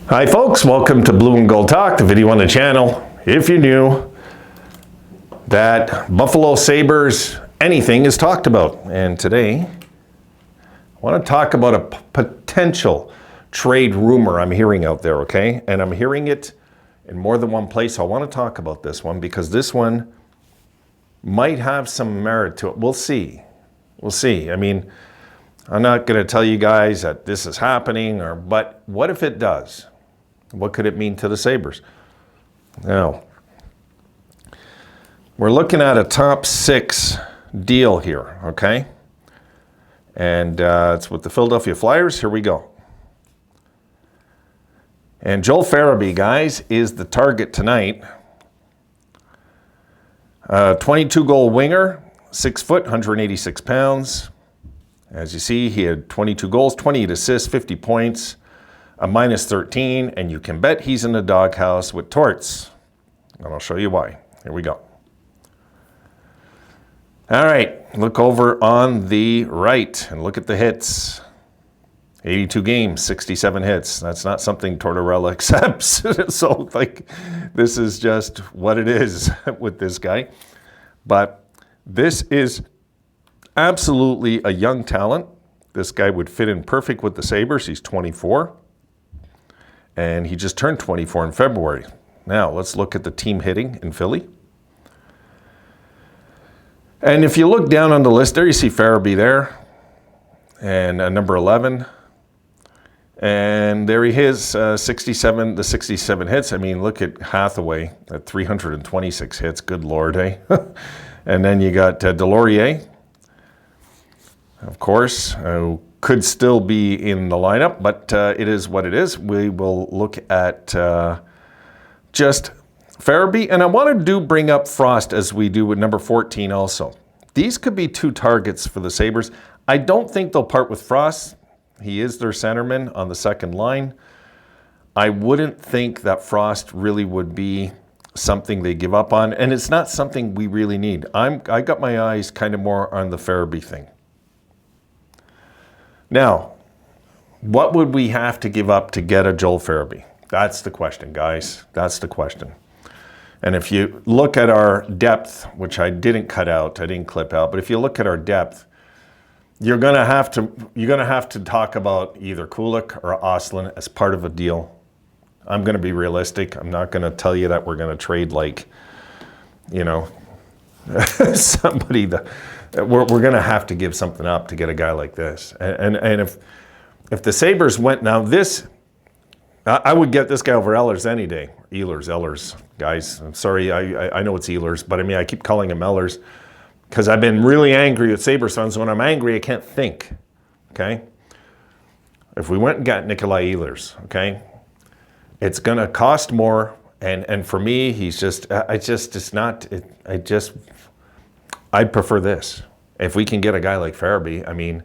Hi folks, welcome to Blue and Gold Talk, the video on the channel. If you're new, that Buffalo Sabres anything is talked about. And today, I want to talk about a potential trade rumor I'm hearing out there, okay? And I'm hearing it in more than one place. I want to talk about this one because this one might have some merit to it. We'll see. We'll see. I mean, I'm not going to tell you guys that this is happening, but what if it does? What could it mean to the Sabres? Now, we're looking at a top 6 deal here, okay? And it's with the Philadelphia Flyers. Here we go. And Joel Farabee, guys, is the target tonight. 22-goal winger, 6 foot, 186 pounds. As you see, he had 22 goals, 28 assists, 50 points. A -13, and you can bet he's in the doghouse with Torts. And I'll show you why. Here we go. All right, look over on the right and look at the hits. 82 games, 67 hits. That's not something Tortorella accepts. So, this is just what it is with this guy. But this is absolutely a young talent. This guy would fit in perfect with the Sabres. He's 24. And he just turned 24 in February. Now, let's look at the team hitting in Philly. And if you look down on the list there, you see Farabee there. And number 11. And there he is, 67 hits. I mean, look at Hathaway at 326 hits. Good Lord, eh? And then you got Delorier, of course, who could still be in the lineup, but it is what it is. We will look at just Farabee. And I want to bring up Frost as we do with number 14 also. These could be 2 targets for the Sabres. I don't think they'll part with Frost. He is their centerman on the second line. I wouldn't think that Frost really would be something they give up on, and it's not something we really need. I got my eyes kind of more on the Farabee thing. Now, what would we have to give up to get a Joel Farabee? That's the question, guys. That's the question. And if you look at our depth, which I didn't cut out, I didn't clip out, but if you look at our depth, you're gonna have to talk about either Kulik or Ostlund as part of a deal. I'm gonna be realistic. I'm not gonna tell you that we're gonna trade somebody that. We're going to have to give something up to get a guy like this. And if the Sabres went, now this, I would get this guy over Ellers any day. Ehlers, guys. I'm sorry, I know it's Ehlers, but I mean, I keep calling him Ellers because I've been really angry with Sabres fans. When I'm angry, I can't think, okay? If we went and got Nikolai Eller, okay, it's going to cost more. And for me, I'd prefer this. If we can get a guy like Farabee, I mean,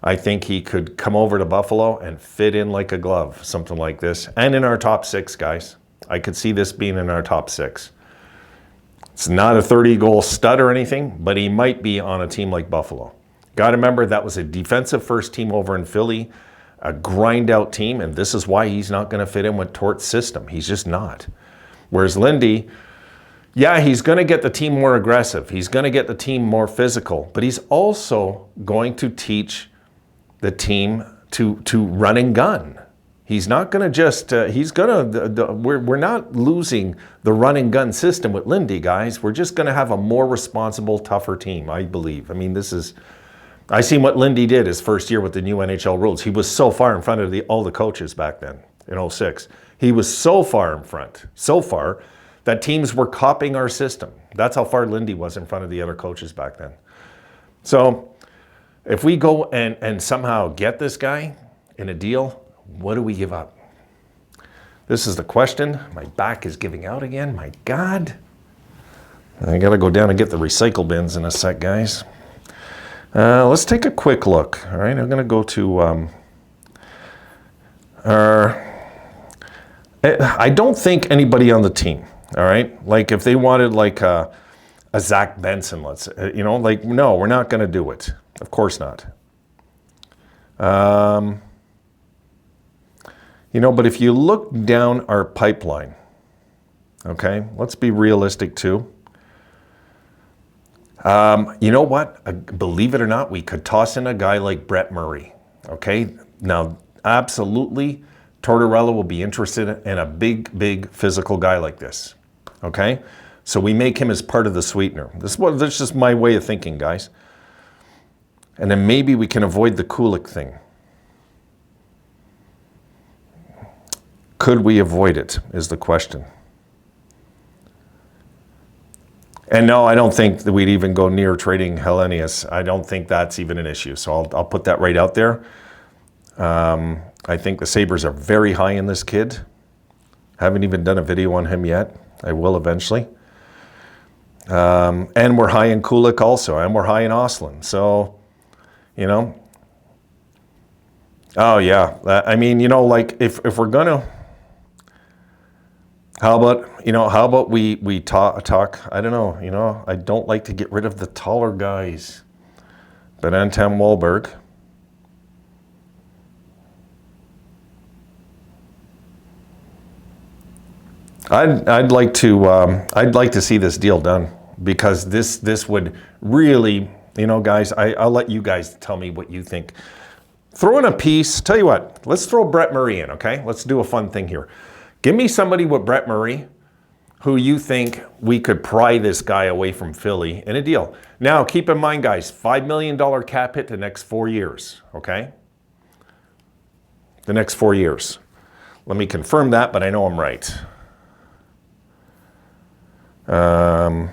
I think he could come over to Buffalo and fit in like a glove, something like this. And in our top 6, guys. I could see this being in our top 6. It's not a 30-goal stud or anything, but he might be on a team like Buffalo. Got to remember, that was a defensive first team over in Philly, a grind-out team, and this is why he's not going to fit in with Tort's system. He's just not. Whereas Lindy, yeah, he's going to get the team more aggressive. He's going to get the team more physical. But he's also going to teach the team to run and gun. He's not going to just, we're not losing the run and gun system with Lindy, guys. We're just going to have a more responsible, tougher team, I believe. I mean, I seen what Lindy did his first year with the new NHL rules. He was so far in front of all the coaches back then in 06. He was so far in front, so far, that teams were copying our system. That's how far Lindy was in front of the other coaches back then. So if we go and somehow get this guy in a deal, what do we give up? This is the question. My back is giving out again. My God. I got to go down and get the recycle bins in a sec, guys. Let's take a quick look. All right, I'm going to go to I don't think anybody on the team. All right, like if they wanted like a Zach Benson, let's no, we're not going to do it. Of course not. But if you look down our pipeline, okay, let's be realistic too. You know what? Believe it or not, we could toss in a guy like Brett Murray. Okay, now absolutely, Tortorella will be interested in a big physical guy like this. Okay, so we make him as part of the sweetener. This is just my way of thinking, guys. And then maybe we can avoid the Kulik thing. Could we avoid it, is the question. And no, I don't think that we'd even go near trading Hellenius. I don't think that's even an issue. So I'll put that right out there. I think the Sabres are very high in this kid. Haven't even done a video on him yet. I will eventually. And we're high in Kulik also, and we're high in Oslin. So, oh yeah. I mean, like if we're gonna, how about we talk, I don't know, I don't like to get rid of the taller guys. But Anton Wahlberg. I'd like to see this deal done, because this would really, guys, I'll let you guys tell me what you think. Throw in a piece. Tell you what, let's throw Brett Murray in, okay? Let's do a fun thing here. Give me somebody with Brett Murray who you think we could pry this guy away from Philly in a deal. Now, keep in mind, guys, $5 million cap hit the next 4 years, okay? The next 4 years. Let me confirm that, but I know I'm right. I'm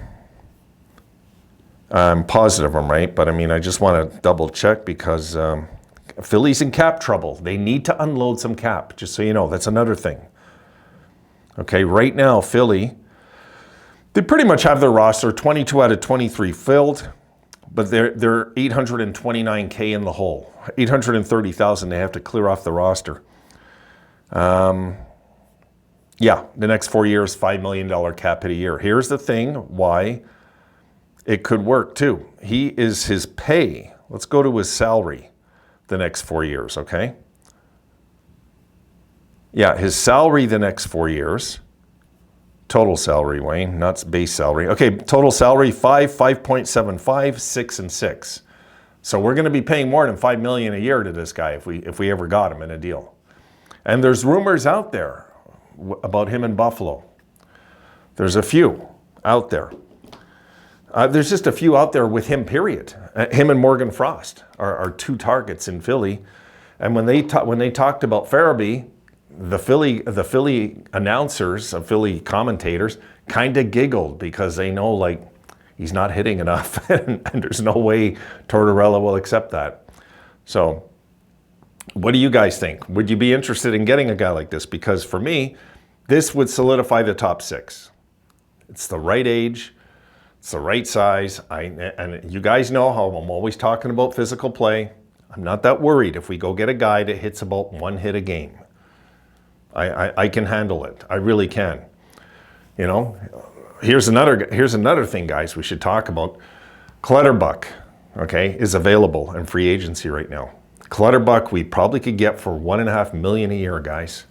positive I'm right, but I just want to double check, because Philly's in cap trouble. They need to unload some cap, just so you know. That's another thing. Okay, right now, Philly, they pretty much have their roster 22 out of 23 filled, but they're $829K in the hole. $830,000 they have to clear off the roster. Yeah, the next 4 years, $5 million cap hit a year. Here's the thing why it could work too. His pay, let's go to his salary the next 4 years, okay? Yeah, his salary the next 4 years, total salary, Wayne, not base salary. Okay, total salary, 5.75, 6, and 6. So we're going to be paying more than $5 million a year to this guy if we ever got him in a deal. And there's rumors out there about him in Buffalo. There's a few out there. There's just a few out there with him, period. Him and Morgan Frost are two targets in Philly. And when they talked about Farabee, the Philly announcers, Philly commentators, kind of giggled, because they know, like, he's not hitting enough, and there's no way Tortorella will accept that. So, what do you guys think? Would you be interested in getting a guy like this? Because for me, this would solidify the top 6. It's the right age. It's the right size. And you guys know how I'm always talking about physical play. I'm not that worried if we go get a guy that hits about 1 hit a game. I can handle it. I really can. Here's another thing, guys, we should talk about. Clutterbuck, okay, is available in free agency right now. Clutterbuck we probably could get for $1.5 million a year, guys.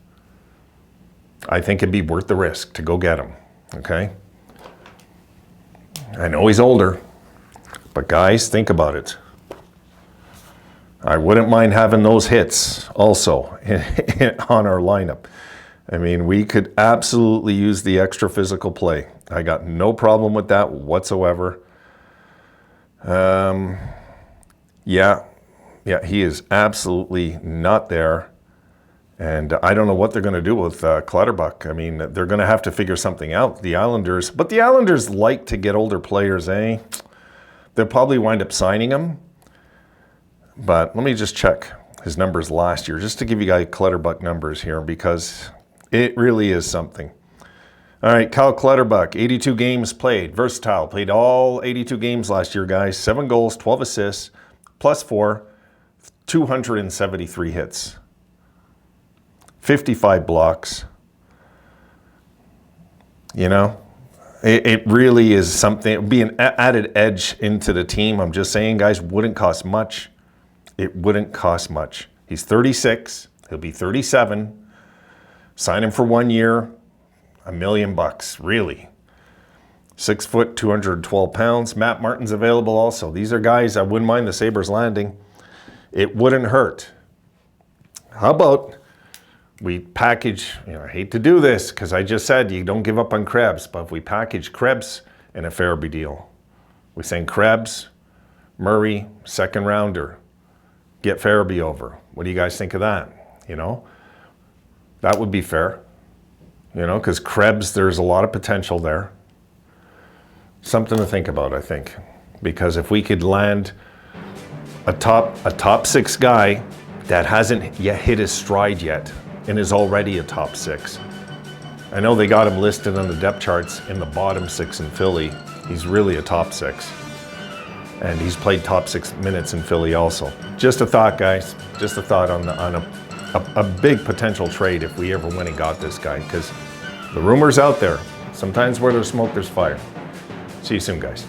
I think it'd be worth the risk to go get him, okay? I know he's older, but guys, think about it. I wouldn't mind having those hits also on our lineup. We could absolutely use the extra physical play. I got no problem with that whatsoever. Yeah, he is absolutely not there. And I don't know what they're going to do with Clutterbuck. They're going to have to figure something out, the Islanders. But the Islanders like to get older players, eh? They'll probably wind up signing him. But let me just check his numbers last year, just to give you guys Clutterbuck numbers here, because it really is something. All right, Kyle Clutterbuck, 82 games played, versatile, played all 82 games last year, guys. 7 goals, 12 assists, +4, 273 hits, 55 blocks. It really is something. It would be an added edge into the team. I'm just saying, guys, wouldn't cost much. It wouldn't cost much. He's 36. He'll be 37. Sign him for 1 year, $1 million, really. 6 foot, 212 pounds. Matt Martin's available also. These are guys I wouldn't mind the Sabres landing. It wouldn't hurt. How about we package, I hate to do this because I just said you don't give up on Krebs, but if we package Krebs and a Farabee deal, we send Krebs, Murray, second rounder, get Farabee over. What do you guys think of that? That would be fair, because Krebs, there's a lot of potential there. Something to think about, I think, because if we could land a top 6 guy that hasn't yet hit his stride yet and is already a top 6. I know they got him listed on the depth charts in the bottom 6 in Philly. He's really a top 6. And he's played top 6 minutes in Philly also. Just a thought, guys. Just a thought on a big potential trade if we ever went and got this guy, because the rumors out there, sometimes where there's smoke, there's fire. See you soon, guys.